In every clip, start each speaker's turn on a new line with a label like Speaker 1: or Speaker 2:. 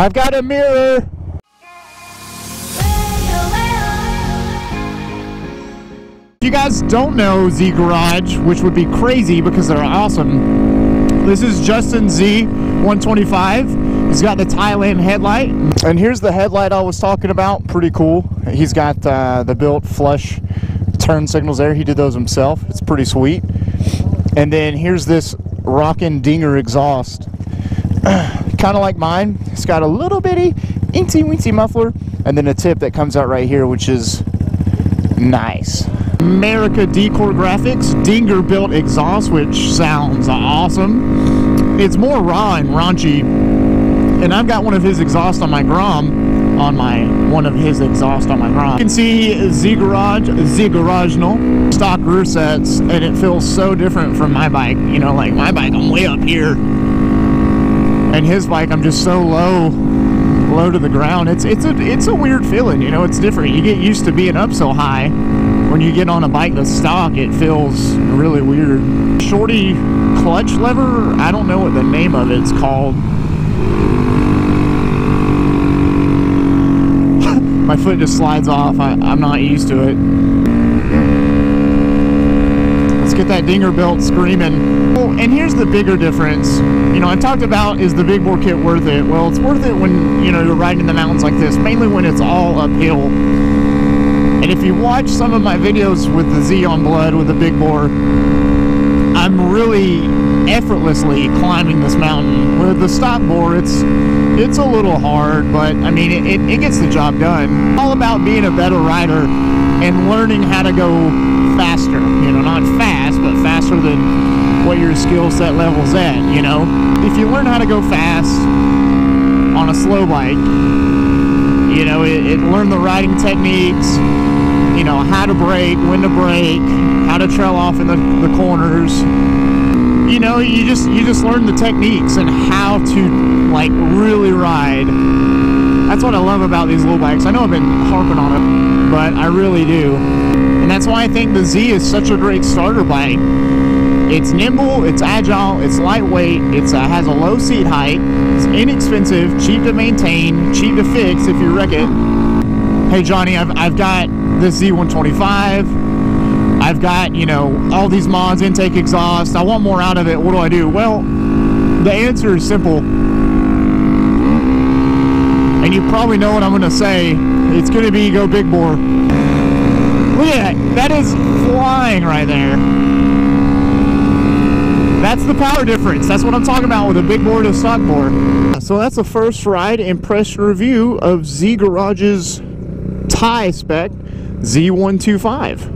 Speaker 1: I've got a mirror. If you guys don't know Z Garage, which would be crazy because they're awesome, this is Justin's Z125. He's got the Thailand headlight. And here's the headlight I was talking about. Pretty cool. He's got the built flush turn signals there. He did those himself. It's pretty sweet. And then here's this rockin' dinger exhaust. Kind of like mine. It's got a little bitty incy-wincy muffler. And then a tip that comes out right here, which is nice. America Decor Graphics Dinger built exhaust, which sounds awesome. It's more raw and raunchy, and I've got one of his exhaust on my Grom, You can see Z Garage'nal stock rear sets, and it feels so different from my bike. You know, like my bike, I'm way up here, and his bike, I'm just so low to the ground. It's a weird feeling. You know, it's different. You get used to being up so high. When you get on a bike that's stock, it feels really weird. Shorty clutch lever, I don't know what the name of it's called. My foot just slides off. I'm not used to it. Let's get that dinger belt screaming. Oh, and here's the bigger difference. You know, I talked about, is the big bore kit worth it? Well, it's worth it when, you know, you're riding in the mountains like this, mainly when it's all uphill. And if you watch some of my videos with the Z on Blood with the big bore, I'm really effortlessly climbing this mountain. With the stock bore, it's a little hard, but I mean, it gets the job done. All about being a better rider and learning how to go faster. You know, not fast, but faster than what your skill set level's at, you know. If you learn how to go fast on a slow bike, you know, it learn the riding techniques, you know, how to brake, when to brake, how to trail off in the corners. You know, you just learn the techniques and how to, like, really ride. That's what I love about these little bikes. I know I've been harping on it, but I really do. And that's why I think the Z is such a great starter bike. It's nimble, it's agile, it's lightweight, it has a low seat height, it's inexpensive, cheap to maintain, cheap to fix if you wreck it. Hey Johnny, I've got this Z125, I've got, you know, all these mods, intake exhaust, I want more out of it, what do I do? Well, the answer is simple. And you probably know what I'm going to say. It's going to be go big bore. Look at that, that is flying right there. That's the power difference. That's what I'm talking about with a big bore to a stock bore. So that's the first ride impression review of Z Garage's Thai spec Z125.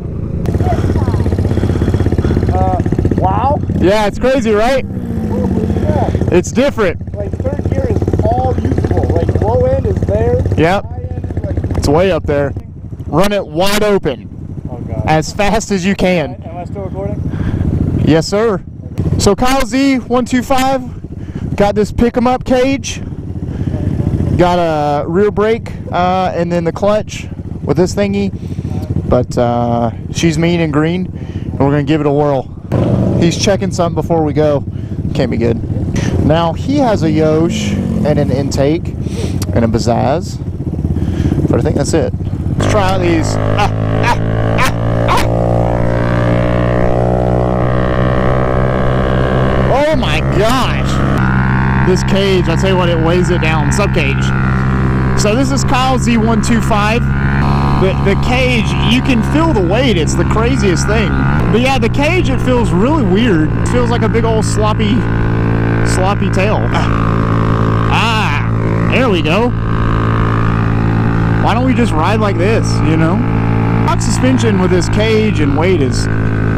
Speaker 2: Wow.
Speaker 1: Yeah, it's crazy, right? It's different.
Speaker 2: Like third gear is all usable. Like low end is there.
Speaker 1: Yep.
Speaker 2: High end is like
Speaker 1: it's way up there. Run it wide open.
Speaker 2: Oh God.
Speaker 1: As fast as you can.
Speaker 2: Am I still recording?
Speaker 1: Yes, sir. So Kyle Z125 got this pick 'em up cage, got a rear brake, and then the clutch with this thingy. But she's mean and green, and we're gonna give it a whirl. He's checking something before we go. Can't be good. Now he has a Yosh and an intake and a Bazaz, but I think that's it. Let's try out these. Oh my gosh! This cage, I tell you what, it weighs it down. Sub cage. So this is Kyle Z125. The cage, you can feel the weight. It's the craziest thing. But yeah, the cage, it feels really weird. It feels like a big old sloppy tail. There we go. Why don't we just ride like this, you know? Stock suspension with this cage and weight is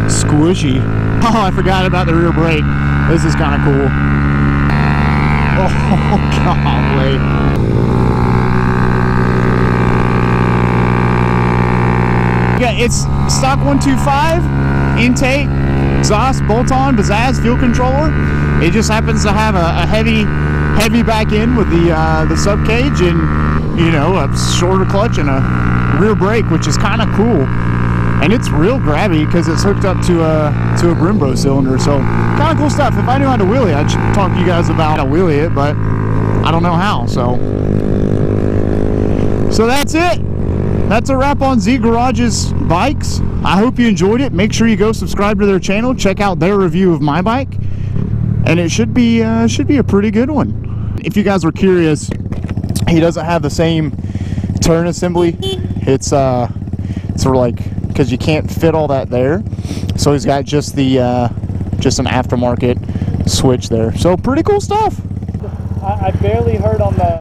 Speaker 1: squishy. Oh, I forgot about the rear brake. This is kind of cool. Oh, golly. Yeah, it's stock 125, intake, exhaust, bolt-on, Bazaz, fuel controller. It just happens to have a heavy back end with the sub cage and, you know, a shorter clutch and a rear brake, which is kind of cool. And it's real grabby because it's hooked up to a Brembo cylinder. So kind of cool stuff. If I knew how to wheelie, I'd talk to you guys about how to wheelie it, but I don't know how. So that's it. That's a wrap on Z Garage's bikes. I hope you enjoyed it. Make sure you go subscribe to their channel. Check out their review of my bike, and it should be a pretty good one. If you guys were curious, he doesn't have the same turn assembly. It's sort of like, because you can't fit all that there, so he's got just the just an aftermarket switch there. So pretty cool stuff.
Speaker 2: I barely heard on the